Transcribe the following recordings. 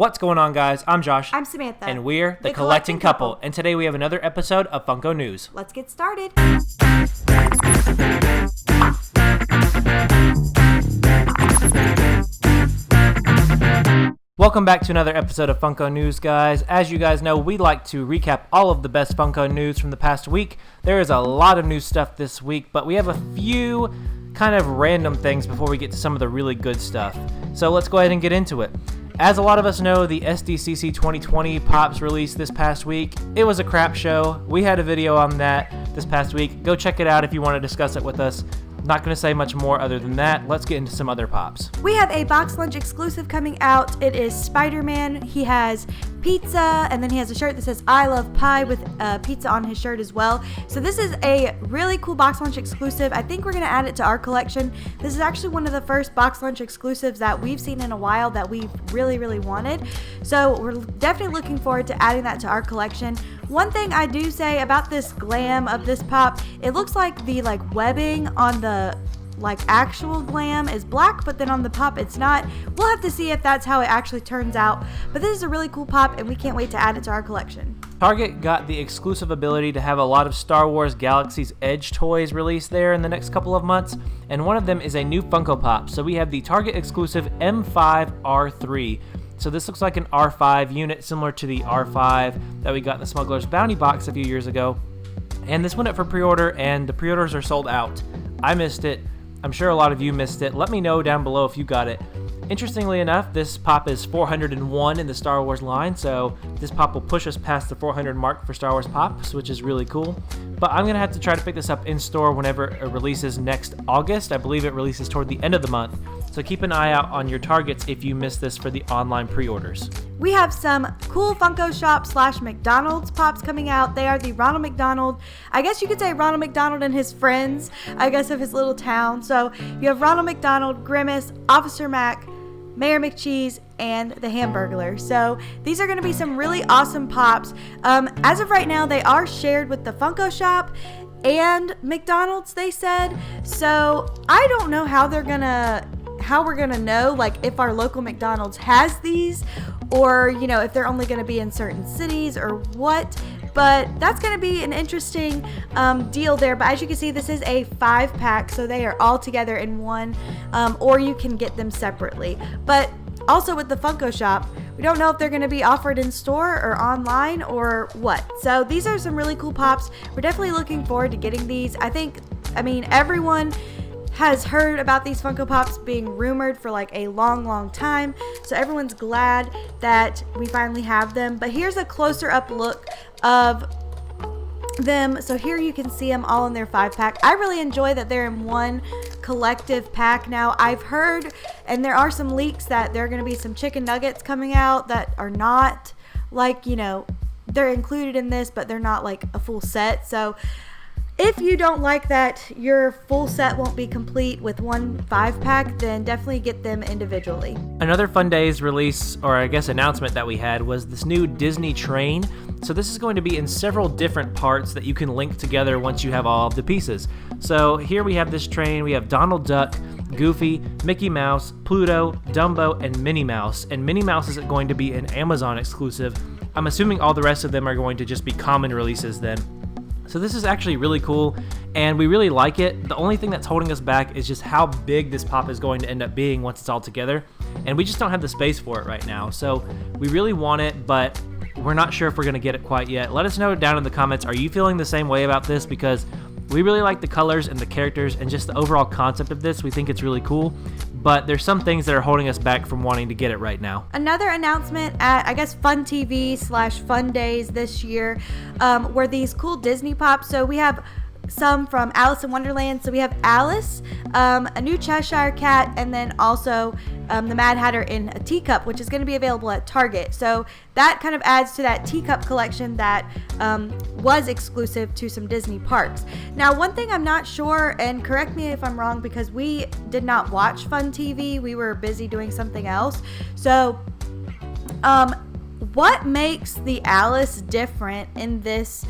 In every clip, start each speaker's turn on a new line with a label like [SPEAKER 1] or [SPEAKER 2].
[SPEAKER 1] What's going on, guys? I'm Josh.
[SPEAKER 2] I'm Samantha.
[SPEAKER 1] And we're the Collecting Couple. And today we have another episode of Funko News.
[SPEAKER 2] Let's get started.
[SPEAKER 1] Welcome back to another episode of Funko News, guys. As you guys know, we like to recap all of the best Funko news from the past week. There is a lot of new stuff this week, but we have a few kind of random things before we get to some of the really good stuff. So let's go ahead and get into it. As a lot of us know, the SDCC 2020 Pops released this past week. It was a crap show. We had a video on that this past week. Go check it out if you want to discuss it with us. Not going to say much more other than that. Let's get into some other Pops.
[SPEAKER 2] We have a box lunch exclusive coming out. It is Spider-Man. He has pizza, and then he has a shirt that says I love pie with pizza on his shirt as well. So this is a really cool box lunch exclusive. I think we're going to add it to our collection. This is actually one of the first box lunch exclusives that we've seen in a while that we really wanted. So we're definitely looking forward to adding that to our collection. One thing I do say about this glam of this pop, it looks like the webbing on the actual glam is black, but then on the pop it's not. We'll have to see if that's how it actually turns out, but this is a really cool pop and we can't wait to add it to our collection.
[SPEAKER 1] Target got the exclusive ability to have a lot of Star Wars Galaxy's Edge toys released there in the next couple of months, and one of them is a new Funko Pop. So we have the Target exclusive M5R3. So this looks like an R5 unit similar to the R5 that we got in the Smuggler's Bounty box a few years ago. And this went up for pre-order, and the pre-orders are sold out. I missed it. I'm sure a lot of you missed it. Let me know down below if you got it. Interestingly enough, this pop is 401 in the Star Wars line, so this pop will push us past the 400 mark for Star Wars pops, which is really cool. But I'm going to have to try to pick this up in store whenever it releases next August. I believe it releases toward the end of the month. So keep an eye out on your Targets if you missed this for the online pre-orders.
[SPEAKER 2] We have some cool Funko Shop / McDonald's pops coming out. They are the Ronald McDonald. I guess you could say Ronald McDonald and his friends, I guess, of his little town. So you have Ronald McDonald, Grimace, Officer Mac, Mayor McCheese, and the Hamburglar. So these are going to be some really awesome pops. As of right now, they are shared with the Funko Shop and McDonald's, they said. So I don't know how we're gonna know if our local McDonald's has these, or if they're only gonna be in certain cities or what. But that's going to be an interesting deal there. But as you can see, this is a 5-pack, so they are all together in one, or you can get them separately. But also with the Funko Shop, we don't know if they're going to be offered in store or online or what. So these are some really cool pops. We're definitely looking forward to getting these. I mean, everyone has heard about these Funko Pops being rumored for a long time, so everyone's glad that we finally have them. But here's a closer up look of them. So here you can see them all in their 5-pack. I really enjoy that they're in one collective pack now. I've heard, and there are some leaks, that there are going to be some chicken nuggets coming out that are not they're included in this, but they're not a full set. So if you don't like that your full set won't be complete with one 5-pack, then definitely get them individually.
[SPEAKER 1] Another Fun Days release, or I guess announcement that we had, was this new Disney train. So this is going to be in several different parts that you can link together once you have all of the pieces. So here we have this train. We have Donald Duck, Goofy, Mickey Mouse, Pluto, Dumbo, and Minnie Mouse. And Minnie Mouse is going to be an Amazon exclusive. I'm assuming all the rest of them are going to just be common releases then. So this is actually really cool, and we really like it. The only thing that's holding us back is just how big this pop is going to end up being once it's all together, and we just don't have the space for it right now. So we really want it, but we're not sure if we're going to get it quite yet. Let us know down in the comments, are you feeling the same way about this? Because we really like the colors and the characters and just the overall concept of this. We think it's really cool, but there's some things that are holding us back from wanting to get it right now.
[SPEAKER 2] Another announcement at, I guess, Fun TV / Fun Days this year were these cool Disney pops. So we have some from Alice in Wonderland. So we have Alice, a new Cheshire Cat, and then also the Mad Hatter in a teacup, which is going to be available at Target. So that kind of adds to that teacup collection that was exclusive to some Disney parks. Now, one thing I'm not sure, and correct me if I'm wrong, because we did not watch Fun TV. We were busy doing something else. So what makes the Alice different in this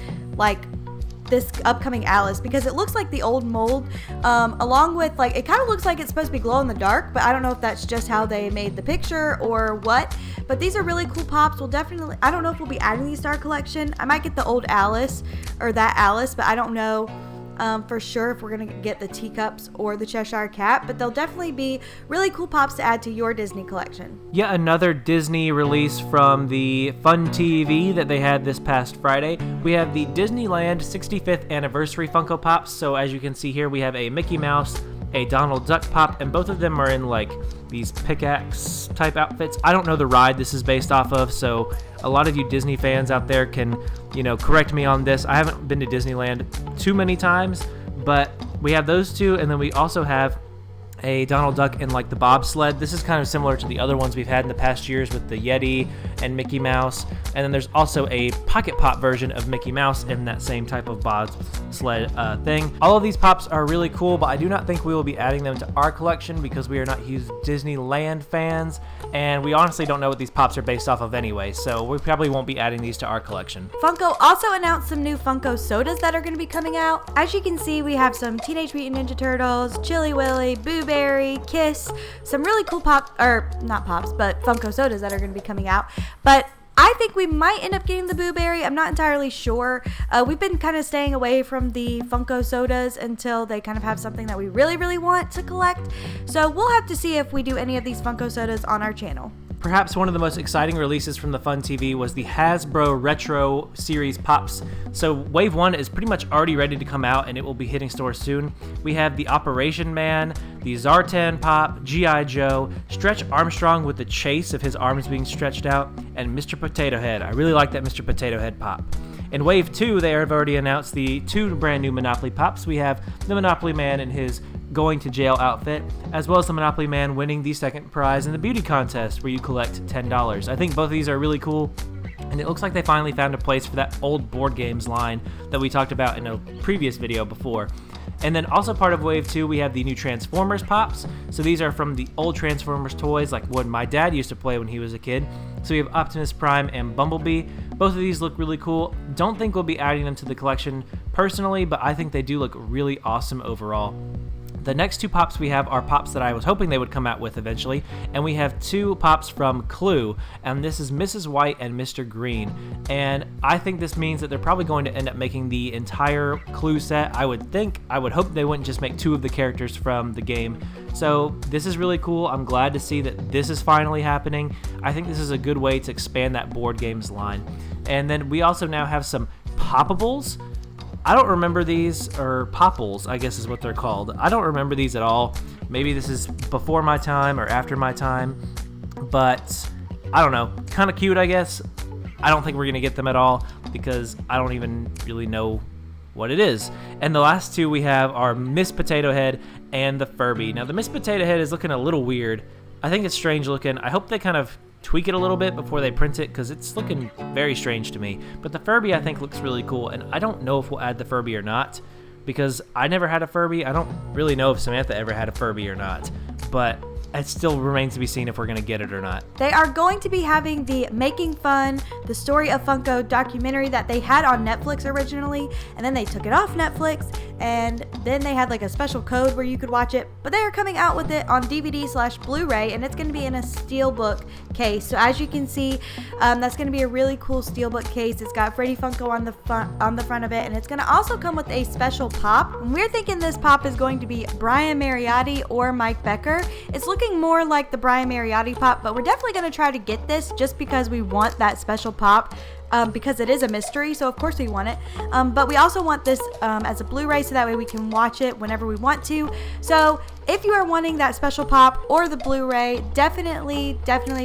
[SPEAKER 2] this upcoming Alice, because it looks like the old mold, along with, like, it kind of looks like it's supposed to be glow in the dark, but I don't know if that's just how they made the picture or what. But these are really cool pops. We'll definitely, I don't know if we'll be adding these to our collection. I might get the old Alice or that Alice, but I don't know for sure if we're gonna get the teacups or the Cheshire Cat, but they'll definitely be really cool pops to add to your Disney collection.
[SPEAKER 1] Yet another Disney release from the Fun TV that they had this past Friday. We have the Disneyland 65th Anniversary Funko Pops. So as you can see here, we have a Mickey Mouse, a Donald Duck Pop, and both of them are in like these pickaxe type outfits. I don't know the ride this is based off of, so a lot of you Disney fans out there can, correct me on this. I haven't been to Disneyland too many times, but we have those two, and then we also have a Donald Duck in like the bobsled. This is kind of similar to the other ones we've had in the past years with the Yeti and Mickey Mouse. And then there's also a Pocket Pop version of Mickey Mouse in that same type of bobsled thing. All of these pops are really cool, but I do not think we will be adding them to our collection because we are not huge Disneyland fans, and we honestly don't know what these pops are based off of anyway, so we probably won't be adding these to our collection.
[SPEAKER 2] Funko also announced some new Funko Sodas that are going to be coming out. As you can see, we have some Teenage Mutant Ninja Turtles, Chili Willy, Boo Berry, Kiss, some really cool not pops, but Funko Sodas that are going to be coming out. But I think we might end up getting the Boo Berry. I'm not entirely sure. We've been kind of staying away from the Funko Sodas until they kind of have something that we really, really want to collect. So we'll have to see if we do any of these Funko Sodas on our channel.
[SPEAKER 1] Perhaps one of the most exciting releases from the Fun TV was the Hasbro Retro Series Pops. So Wave 1 is pretty much already ready to come out, and it will be hitting stores soon. We have the Operation Man, the Zartan Pop, G.I. Joe, Stretch Armstrong with the chase of his arms being stretched out, and Mr. Potato Head. I really like that Mr. Potato Head pop. In Wave 2, they have already announced the 2 brand new Monopoly Pops. We have the Monopoly Man in his going to jail outfit, as well as the Monopoly Man winning the second prize in the beauty contest where you collect $10. I think both of these are really cool, and it looks like they finally found a place for that old board games line that we talked about in a previous video before. And then also part of Wave 2, we have the new Transformers Pops. So these are from the old Transformers toys, like what my dad used to play when he was a kid. So we have Optimus Prime and Bumblebee. Both of these look really cool. Don't think we'll be adding them to the collection personally, but I think they do look really awesome overall. The next 2 pops we have are pops that I was hoping they would come out with eventually, and we have 2 pops from Clue, and this is Mrs. White and Mr. Green, and I think this means that they're probably going to end up making the entire Clue set. I would hope they wouldn't just make 2 of the characters from the game, so this is really cool. I'm glad to see that this is finally happening. I think this is a good way to expand that board games line. And then we also now have some Poppables. I don't remember these, or Popples, I guess is what they're called. I don't remember these at all. Maybe this is before my time or after my time, but I don't know. Kind of cute, I guess. I don't think we're going to get them at all because I don't even really know what it is. And the last 2 we have are Miss Potato Head and the Furby. Now, the Miss Potato Head is looking a little weird. I think it's strange looking. I hope they kind of tweak it a little bit before they print it because it's looking very strange to me. But the Furby I think looks really cool, and I don't know if we'll add the Furby or not because I never had a Furby. I don't really know if Samantha ever had a Furby or not, but it still remains to be seen if we're going to get it or not.
[SPEAKER 2] They are going to be having the Making Fun, the Story of Funko documentary that they had on Netflix originally, and then they took it off Netflix, and then they had like a special code where you could watch it, but they are coming out with it on DVD/Blu-ray, and it's going to be in a steelbook case. So as you can see, that's going to be a really cool steelbook case. It's got Freddy Funko on the front of it, and it's going to also come with a special pop. And we're thinking this pop is going to be Brian Mariotti or Mike Becker. It's looking more like the Brian Mariotti pop, but we're definitely going to try to get this just because we want that special pop. Because it is a mystery, so of course we want it. But we also want this as a Blu-ray, so that way we can watch it whenever we want to. So if you are wanting that special pop or the Blu-ray, definitely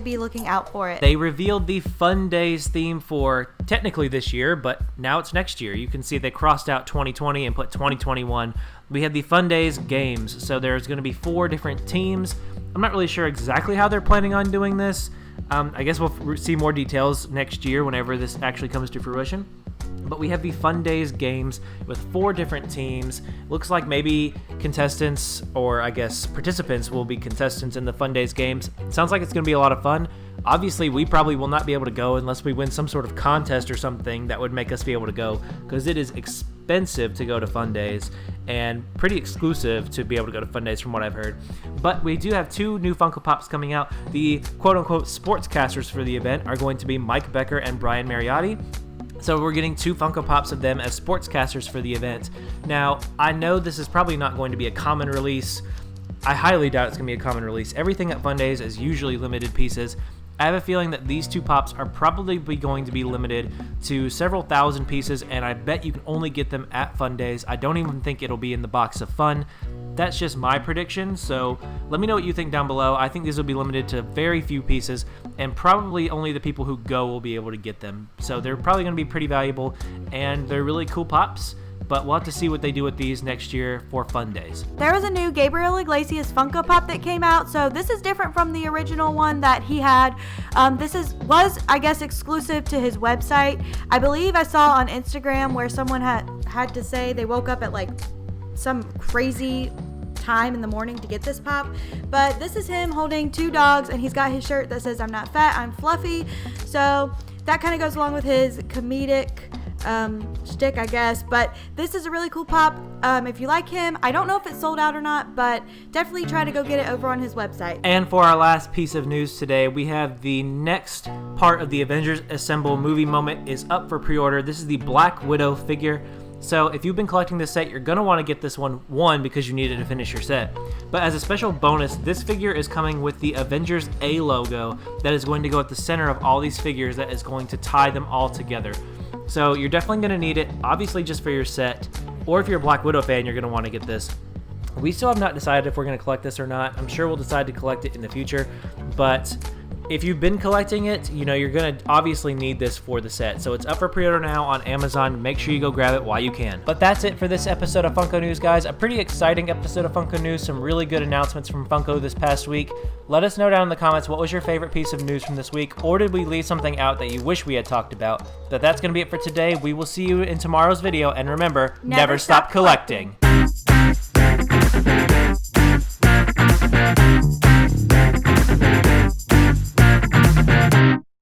[SPEAKER 2] be looking out for it.
[SPEAKER 1] They revealed the Fun Days theme for technically this year, but now it's next year. You can see they crossed out 2020 and put 2021. We had the Fun Days games, so there's going to be 4 different teams. I'm not really sure exactly how they're planning on doing this. I guess we'll see more details next year whenever this actually comes to fruition. But we have the Fun Days games with 4 different teams. Looks like maybe contestants, or I guess participants, will be contestants in the Fun Days games. Sounds like it's going to be a lot of fun. Obviously, we probably will not be able to go unless we win some sort of contest or something that would make us be able to go, because it is expensive to go to Fun Days and pretty exclusive to be able to go to Fun Days from what I've heard. But we do have 2 new Funko Pops coming out. The quote-unquote sportscasters for the event are going to be Mike Becker and Brian Mariotti. So we're getting 2 Funko Pops of them as sportscasters for the event. Now, I know this is probably not going to be a common release. I highly doubt it's going to be a common release. Everything at Fun Days is usually limited pieces. I have a feeling that these 2 pops are probably going to be limited to several thousand pieces, and I bet you can only get them at Fun Days. I don't even think it'll be in the box of fun. That's just my prediction, so let me know what you think down below. I think these will be limited to very few pieces, and probably only the people who go will be able to get them. So they're probably going to be pretty valuable, and they're really cool pops. But we'll have to see what they do with these next year for Fun Days.
[SPEAKER 2] There was a new Gabriela Iglesias Funko Pop that came out, so this is different from the original one that he had. This was, I guess, exclusive to his website. I believe I saw on Instagram where someone had to say they woke up at like some crazy time in the morning to get this pop. But this is him holding 2 dogs, and he's got his shirt that says, "I'm not fat, I'm fluffy." So that kind of goes along with his comedic shtick, I guess. But this is a really cool pop. If you like him, I don't know if it's sold out or not, but definitely try to go get it over on his website.
[SPEAKER 1] And for our last piece of news today, we have the next part of the Avengers Assemble movie moment is up for pre-order. This is the Black Widow figure. So if you've been collecting this set, you're going to want to get this one because you need it to finish your set. But as a special bonus, this figure is coming with the Avengers A logo that is going to go at the center of all these figures that is going to tie them all together. So you're definitely going to need it, obviously just for your set, or if you're a Black Widow fan, you're going to want to get this. We still have not decided if we're going to collect this or not. I'm sure we'll decide to collect it in the future, but if you've been collecting it, you know you're going to obviously need this for the set. So it's up for pre-order now on Amazon. Make sure you go grab it while you can. But that's it for this episode of Funko News, guys. A pretty exciting episode of Funko News. Some really good announcements from Funko this past week. Let us know down in the comments what was your favorite piece of news from this week, or did we leave something out that you wish we had talked about? But that's going to be it for today. We will see you in tomorrow's video, and remember, never stop collecting.